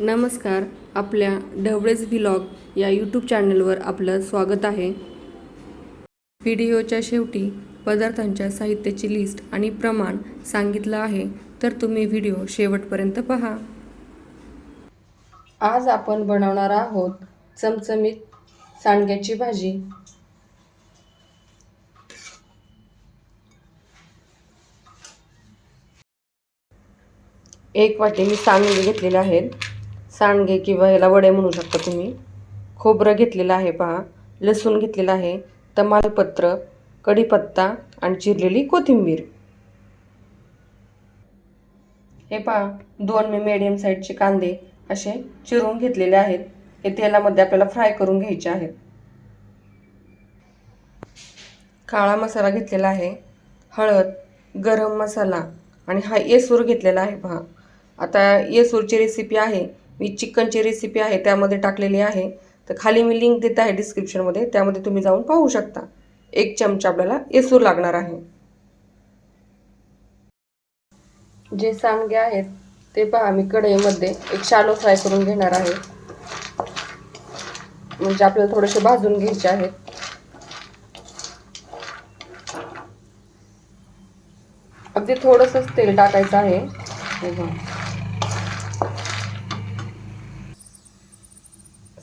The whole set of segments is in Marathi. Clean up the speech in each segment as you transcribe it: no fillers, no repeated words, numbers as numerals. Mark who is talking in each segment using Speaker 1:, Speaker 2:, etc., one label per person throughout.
Speaker 1: नमस्कार. आपल्या ढवळेच व्लॉग या यूट्यूब चॅनलवर आपलं स्वागत आहे. व्हिडिओच्या शेवटी पदार्थांच्या साहित्याची लिस्ट आणि प्रमाण सांगितलं आहे, तर तुम्ही व्हिडिओ शेवटपर्यंत पहा. आज आपण बनवणार आहोत चमचमीत सांडग्याची भाजी. एक वाटी मी सांडगे घेतलेले आहेत. सांडगे किंवा याला वडे म्हणू शकता तुम्ही. खोबरं घेतलेलं आहे पहा, लसूण घेतलेला आहे, तमालपत्र, कढीपत्ता आणि चिरलेली कोथिंबीर. हे पहा, 2 मी मीडियम साईजचे कांदे असे चिरून घेतलेले आहेत. हे तेलामध्ये आपल्याला फ्राय करून घ्यायचे आहेत. काळा मसाला घेतलेला आहे, हळद, गरम मसाला आणि हा येसूर घेतलेला आहे पहा. आता येसूरची रेसिपी आहे, मी चिकनची रेसिपी आहे त्यामध्ये टाकलेली आहे, तर खाली मी लिंक देत आहे डिस्क्रिप्शनमध्ये, त्यामध्ये तुम्ही जाऊन पाहू शकता. 1 चमचा आपल्याला येसूर लागणार आहे. जे सांडगे आहेत ते पहा, मी कढईमध्ये एक शालो फ्राय करून घेणार आहे, म्हणजे आपल्याला थोडेसे भाजून घ्यायचे आहेत. अगदी थोडंसंच तेल टाकायचं आहे.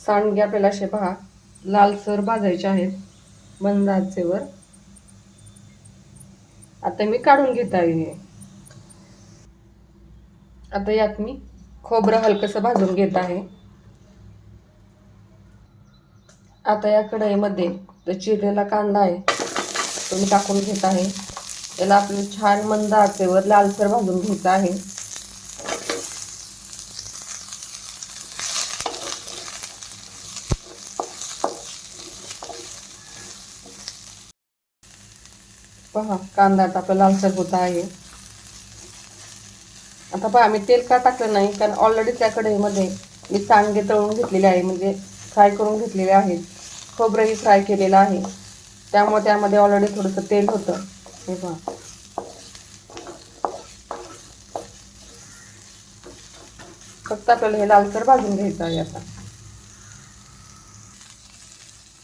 Speaker 1: सांडगे आपल्याला असे पहा लालसर भाजायचे आहेत मंद आचेवर. आता मी काढून घेत आहे. आता यात मी खोबरं हलकंसं भाजून घेत आहे. आता या कढईमध्ये जो चिरलेला कांदा आहे तो मी टाकून घेत आहे. याला आपल्याला छान मंद आचेवर लालसर भाजून घ्यायचं आहे. पहा, कांदा आता आपला लालसर होत आहे. आता पहा, मी तेल का टाकलं नाही, कारण ऑलरेडी त्या कढईमध्ये मी सांडगे तळून घेतलेले आहे, म्हणजे फ्राय करून घेतलेले आहेत. खोबरंही फ्राय केलेलं आहे, त्यामुळे त्यामध्ये ऑलरेडी थोडंसं तेल होतं. हे पहा, फक्त आपल्याला हे लालसर भाजून घ्यायचं आहे. आता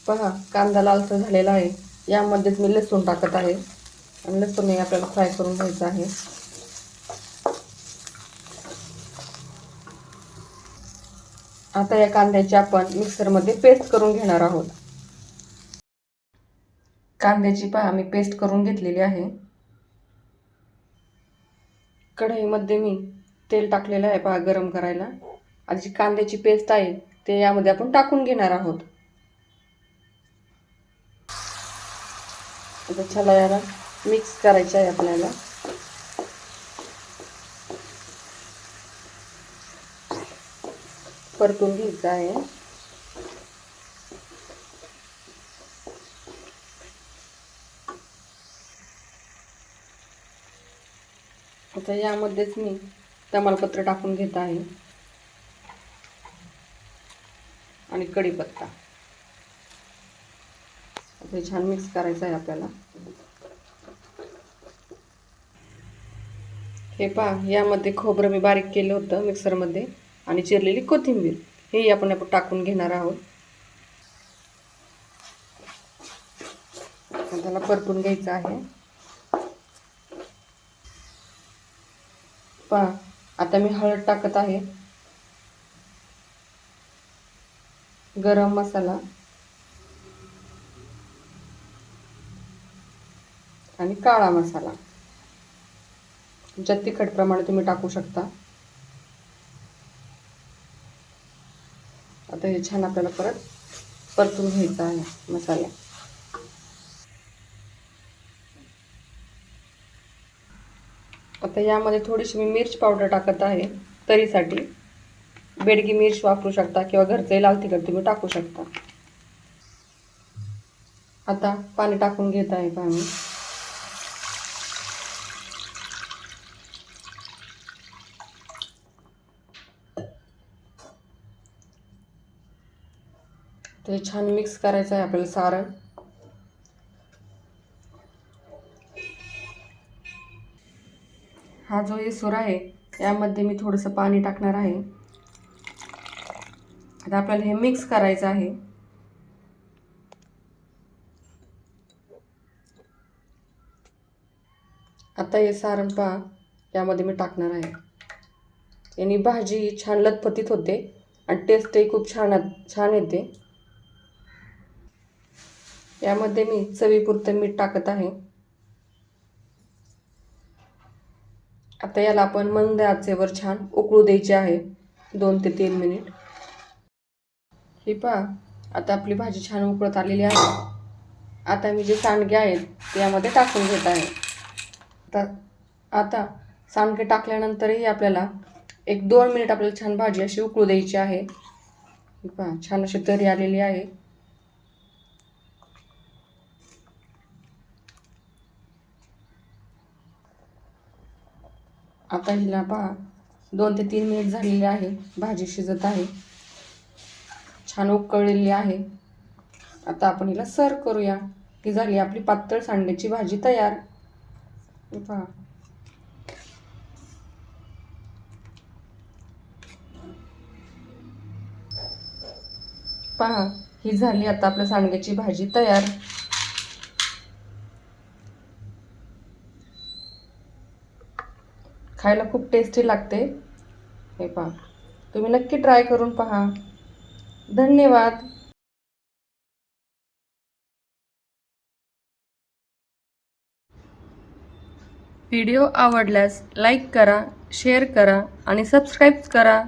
Speaker 1: पहा, कांदा लालसर झालेला आहे. यामध्येच मी लसूण टाकत आहे आणि लसूणही आपल्याला फ्राय करून घ्यायचं आहे. आता या कांद्याची आपण मिक्सरमध्ये पेस्ट करून घेणार आहोत. कांद्याची पहा मी पेस्ट करून घेतलेली आहे. कढईमध्ये मी तेल टाकलेलं आहे पहा गरम करायला. आणि जी कांद्याची पेस्ट आहे ते यामध्ये आपण टाकून घेणार आहोत. आता चला याला मिक्स करायचं आहे आपल्याला. परतून घ्यायचं आहे. आता यामध्येच मी तमालपत्र टाकून घेत आहे आणि कढीपत्ता. आता छान मिक्स करायचं आहे आपल्याला. हे पहा, यामध्ये खोबरं मी बारीक केलं होतं मिक्सरमध्ये आणि चिरलेली कोथिंबीर हे आपण टाकून घेणार आहोत. त्याला परतून घ्यायचं आहे. पहा, आता मी हळद टाकत आहे, गरम मसाला आणि काळा मसाला. तुमच्या तिखटप्रमाणे तुम्ही टाकू शकता. आता हे छान आपल्याला परत परतून घ्यायचं आहे मसाला. आता यामध्ये थोडीशी मी मिर्च पावडर टाकत आहे तरीसाठी. बेडगी मिर्च वापरू शकता किंवा घरचे लाल तिखट तुम्ही टाकू शकता. आता पाणी टाकून घेत आहे पहा मी. ते छान मिक्स करायचं आहे आपल्याला सारण. हा जो येसूर आहे यामध्ये मी थोडंसं पाणी टाकणार आहे. आता आपल्याला हे मिक्स करायचं आहे. आता हे सारण पहा यामध्ये मी टाकणार आहे. याने भाजी छान लथपथीत होते आणि टेस्टही खूप छान येते. यामध्ये मी चवीपुरतं मीठ टाकत आहे. आता याला आपण मंद आचेवर छान उकळू द्यायचे आहे 2 ते 3 मिनिट. ही पहा आता आपली भाजी छान उकळत आलेली आहे. आता मी जे सांडगे आहेत ते यामध्ये टाकून घेत आहे. आता सांडगे टाकल्यानंतरही आपल्याला 1-2 मिनिट आपल्याला छान भाजी अशी उकळू द्यायची आहे. ही पहा छान अशी तरी आलेली आहे. आता हिला पहा 2 ते 3 मिनिट झालेले आहे. भाजी शिजत आहे, छान उकळलेली आहे. आता आपण हिला सर्व करूया. ही झाली आपली पातळ सांडग्याची भाजी तयार. पहा पहा ही झाली आता आपल्या सांडग्याची भाजी तयार. खायला खूप टेस्टी लागते. हे पहा तुम्ही नक्की ट्राय करून पहा. धन्यवाद. व्हिडिओ आवडल्यास लाईक करा, शेअर करा आणि सबस्क्राईब करा.